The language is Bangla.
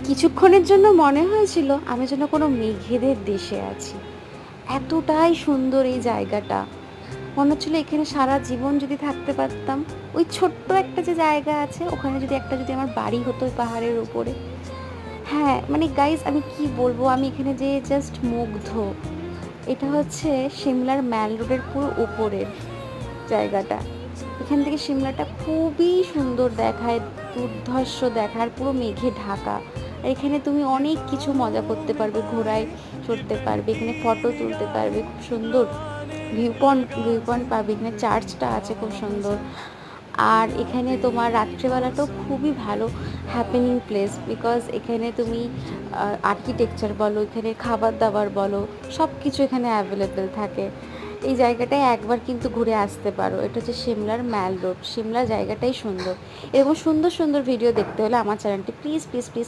কিছুক্ষণের জন্য মনে হয়েছিল আমি যেন কোনো মেঘেদের দেশে আছি। এতটাই সুন্দর এই জায়গাটা। মনে হচ্ছিল এখানে সারা জীবন যদি থাকতে পারতাম। ওই ছোট্ট একটা যে জায়গা আছে ওখানে যদি আমার বাড়ি হতো ওই পাহাড়ের উপরে। হ্যাঁ, মানে গাইজ আমি কি বলবো, আমি এখানে যেয়ে জাস্ট মুগ্ধ। এটা হচ্ছে সিমলার ম্যাল রোডের পুরো উপরের জায়গাটা। এখান থেকে সিমলাটা খুবই সুন্দর দেখায়, দুর্ধর্ষ দেখার, পুরো মেঘে ঢাকা। আর এখানে তুমি অনেক কিছু মজা করতে পারবে, ঘোড়ায় চড়তে পারবে, এখানে ফটো তুলতে পারবে, খুব সুন্দর ভিউ পয়েন্ট পাবে। এখানে চার্চটা আছে খুব সুন্দর। আর এখানে তোমার রাত্রেবেলাটাও খুবই ভালো হ্যাপেনিং প্লেস, বিকজ এখানে তুমি আর্কিটেকচার বলো, এখানে খাবার দাবার বলো, সব কিছু এখানে অ্যাভেলেবেল থাকে। এই জায়গাটায় একবার কিন্তু ঘুরে আসতে পারো। এটা হচ্ছে সিমলার ম্যাল রোড। সিমলার জায়গাটাই সুন্দর। এরকম সুন্দর সুন্দর ভিডিও দেখতে হলে আমার চ্যানেলটি প্লিজ প্লিজ প্লিজ